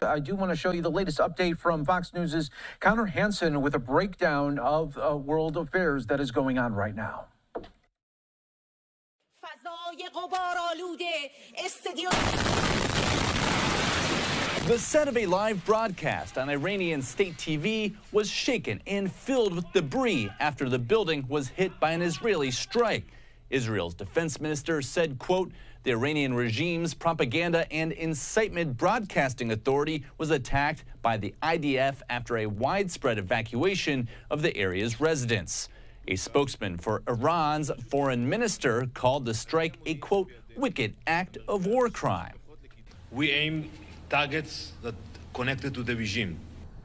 I do want to show you the latest update from Fox News' Connor Hansen with a breakdown of world affairs that is going on right now. The set of a live broadcast on Iranian state TV was shaken and filled with debris after the building was hit by an Israeli strike. Israel's defense minister said, quote, the Iranian regime's propaganda and incitement broadcasting authority was attacked by the IDF after a widespread evacuation of the area's residents. A spokesman for Iran's foreign minister called the strike a, quote, wicked act of war crime. We aim targets that connected to the regime.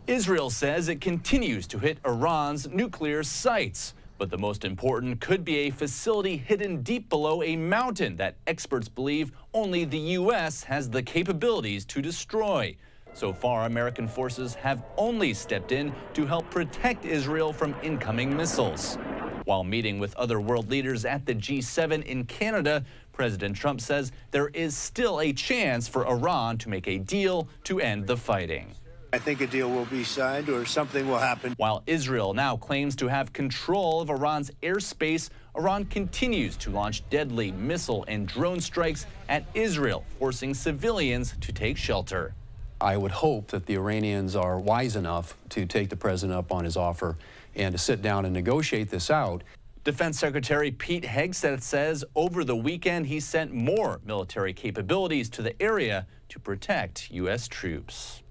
Israel says it continues to hit Iran's nuclear sites. But the most important could be a facility hidden deep below a mountain that experts believe only the U.S. has the capabilities to destroy. So far, American forces have only stepped in to help protect Israel from incoming missiles. While meeting with other world leaders at the G7 in Canada, President Trump says there is still a chance for Iran to make a deal to end the fighting. I think a deal will be signed or something will happen. While Israel now claims to have control of Iran's airspace, Iran continues to launch deadly missile and drone strikes at Israel, forcing civilians to take shelter. I would hope that the Iranians are wise enough to take the president up on his offer and to sit down and negotiate this out. Defense Secretary Pete Hegseth says over the weekend he sent more military capabilities to the area to protect U.S. troops.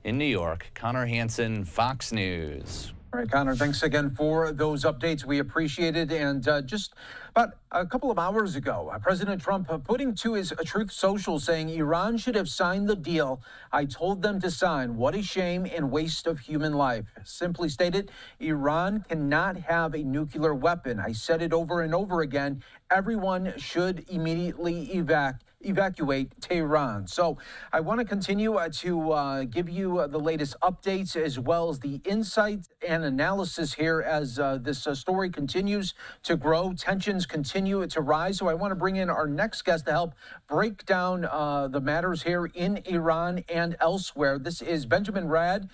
In New York, Connor Hansen, Fox News. All right, Connor, thanks again for those updates. We appreciate it. And just about a couple of hours ago, President Trump putting to his Truth Social saying Iran should have signed the deal. I told them to sign. What a shame and waste of human life. Simply stated, Iran cannot have a nuclear weapon. I said it over and over again. Everyone should immediately evacuate Tehran. So I want to continue to give you the latest updates as well as the insight and analysis here as this story continues to grow. Tensions continue to rise. So I want to bring in our next guest to help break down the matters here in Iran and elsewhere. This is Benjamin Radd,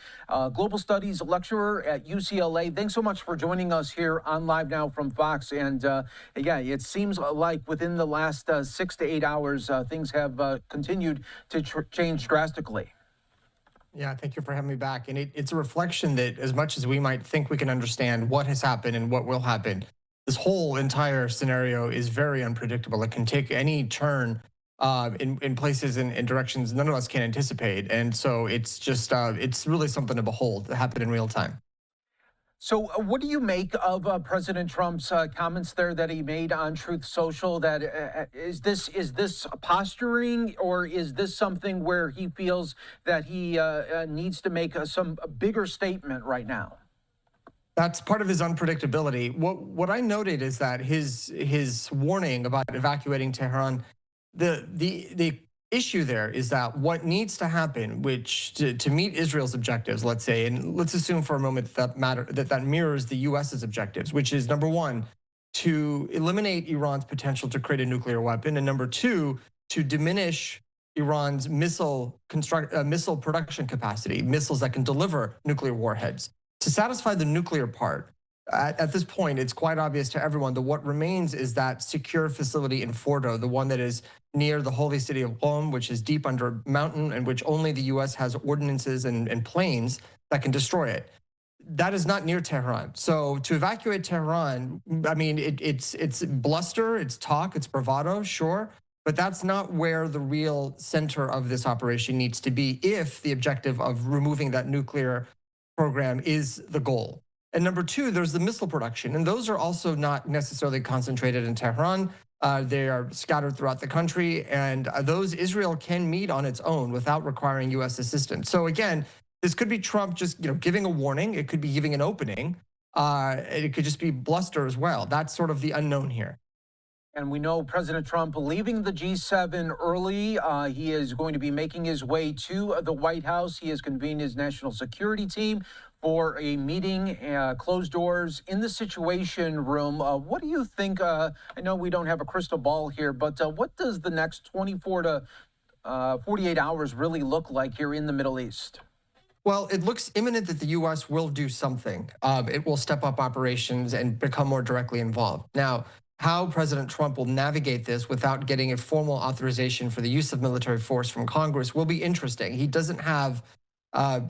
Global Studies lecturer at UCLA. Thanks so much for joining us here on Live Now from Fox. And yeah, it seems like within the last 6 to 8 hours, things have continued to change drastically. Yeah, thank you for having me back. And it's a reflection that as much as we might think we can understand what has happened and what will happen, this whole entire scenario is very unpredictable. It can take any turn in places and directions none of us can anticipate. And so it's just, it's really something to behold that happened in real time. So what do you make of President Trump's comments there that he made on Truth Social? That is this posturing, or is this something where he feels that he needs to make some bigger statement right now? That's part of his unpredictability. What I noted is that his warning about evacuating Tehran, the issue there is that what needs to happen, which to meet Israel's objectives, let's say, and let's assume for a moment that mirrors the U.S.'s objectives, which is number one, to eliminate Iran's potential to create a nuclear weapon, and number two, to diminish Iran's missile production capacity, missiles that can deliver nuclear warheads. To satisfy the nuclear part, at this point, it's quite obvious to everyone that what remains is that secure facility in Fordo, the one that is near the holy city of Qom, which is deep under a mountain and which only the U.S. has ordinances and planes that can destroy it. That is not near Tehran. So to evacuate Tehran, I mean, it's bluster, it's talk, it's bravado, sure, but that's not where the real center of this operation needs to be if the objective of removing that nuclear program is the goal. And number two, there's the missile production. And those are also not necessarily concentrated in Tehran. They are scattered throughout the country. And those Israel can meet on its own without requiring U.S. assistance. So again, this could be Trump just giving a warning. It could be giving an opening. It could just be bluster as well. That's sort of the unknown here. And we know President Trump leaving the G7 early. He is going to be making his way to the White House. He has convened his national security team for a meeting, closed doors in the Situation Room. What do you think? I know we don't have a crystal ball here, but what does the next 24 to 48 hours really look like here in the Middle East? Well, it looks imminent that the U.S. will do something. It will step up operations and become more directly involved. Now, how President Trump will navigate this without getting a formal authorization for the use of military force from Congress will be interesting. He doesn't have,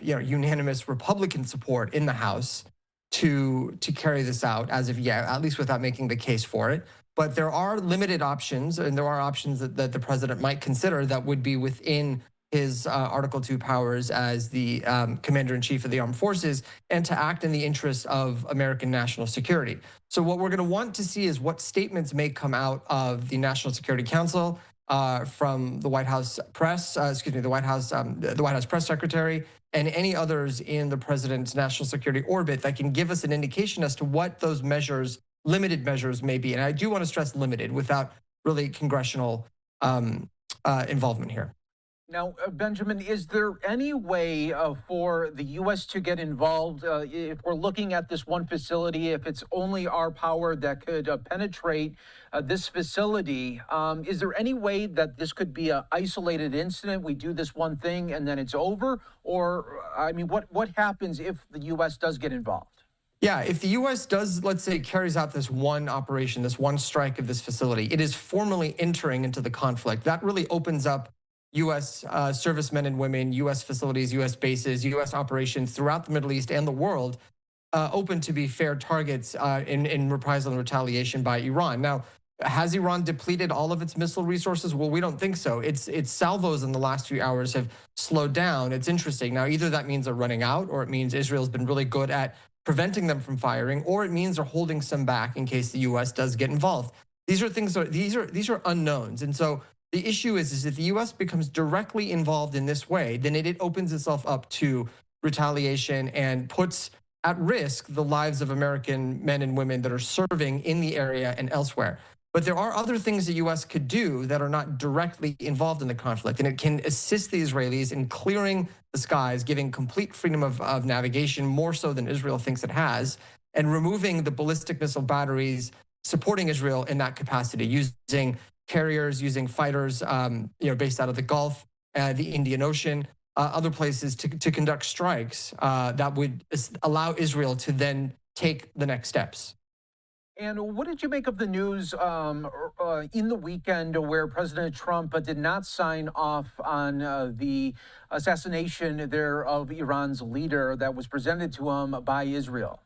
unanimous Republican support in the House to carry this out as of yet, at least without making the case for it. But there are limited options, and there are options that the president might consider that would be within his Article 2 powers as the commander-in-chief of the armed forces, and to act in the interest of American national security. So what we're going to want to see is what statements may come out of the National Security Council, from the White House press, the White House press secretary, and any others in the president's national security orbit that can give us an indication as to what those measures, limited measures, may be. And I do want to stress limited, without really congressional involvement here. Now, Benjamin, is there any way for the U.S. to get involved if we're looking at this one facility, if it's only our power that could penetrate this facility? Is there any way that this could be an isolated incident? We do this one thing and then it's over? Or, I mean, what happens if the U.S. does get involved? Yeah, if the U.S. does, let's say, carries out this one operation, this one strike of this facility, it is formally entering into the conflict. That really opens up U.S. servicemen and women, U.S. facilities, U.S. bases, U.S. operations throughout the Middle East and the world, open to be fair targets in reprisal and retaliation by Iran. Now, has Iran depleted all of its missile resources? Well, we don't think so. Its salvos in the last few hours have slowed down. It's interesting. Now, either that means they're running out, or it means Israel's been really good at preventing them from firing, or it means they're holding some back in case the U.S. does get involved. These are things. These are unknowns, and so the issue is if the U.S. becomes directly involved in this way, then it opens itself up to retaliation and puts at risk the lives of American men and women that are serving in the area and elsewhere. But there are other things the U.S. could do that are not directly involved in the conflict, and it can assist the Israelis in clearing the skies, giving complete freedom of navigation, more so than Israel thinks it has, and removing the ballistic missile batteries, supporting Israel in that capacity, using carriers, using fighters, based out of the Gulf, the Indian Ocean, other places to conduct strikes that would allow Israel to then take the next steps. And what did you make of the news in the weekend where President Trump did not sign off on the assassination there of Iran's leader that was presented to him by Israel?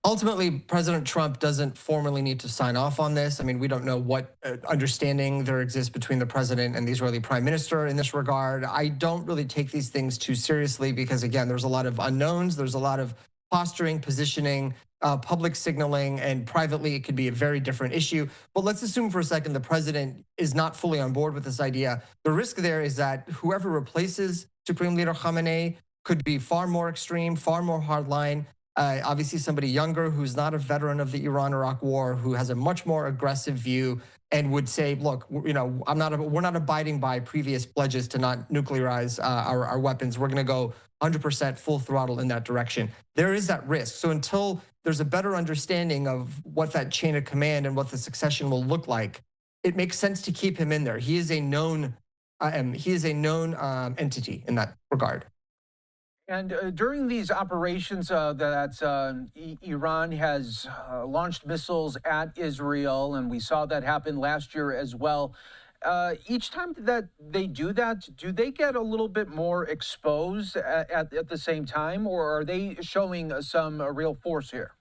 Ultimately, President Trump doesn't formally need to sign off on this. I mean, we don't know what understanding there exists between the president and the Israeli prime minister in this regard. I don't really take these things too seriously because, again, there's a lot of unknowns. There's a lot of posturing, positioning, public signaling, and privately it could be a very different issue. But let's assume for a second the president is not fully on board with this idea. The risk there is that whoever replaces Supreme Leader Khamenei could be far more extreme, far more hardline. Obviously somebody younger who's not a veteran of the Iran-Iraq war, who has a much more aggressive view and would say, look, we're not abiding by previous pledges to not nuclearize our weapons. We're going to go 100% full throttle in that direction. There is that risk. So until there's a better understanding of what that chain of command and what the succession will look like, it makes sense to keep him in there. He is a known entity in that regard. And during these operations that Iran has launched missiles at Israel, and we saw that happen last year as well, each time that they do that, do they get a little bit more exposed at the same time, or are they showing some real force here?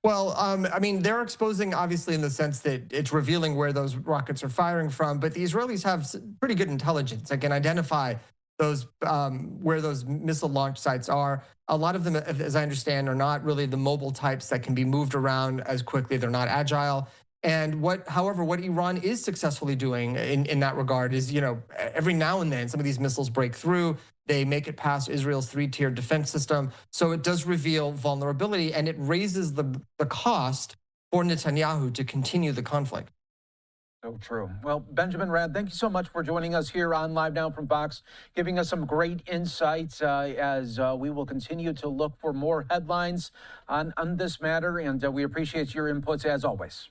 Well, I mean, they're exposing, obviously, in the sense that it's revealing where those rockets are firing from, but the Israelis have pretty good intelligence that can identify those where those missile launch sites are. A lot of them, as I understand, are not really the mobile types that can be moved around as quickly. They're not agile. And however, what Iran is successfully doing in that regard is, every now and then some of these missiles break through. They make it past Israel's three-tier defense system. So it does reveal vulnerability, and it raises the cost for Netanyahu to continue the conflict. So true. Well, Benjamin Radd, thank you so much for joining us here on Live Now from Fox, giving us some great insights as we will continue to look for more headlines on this matter. And we appreciate your inputs as always.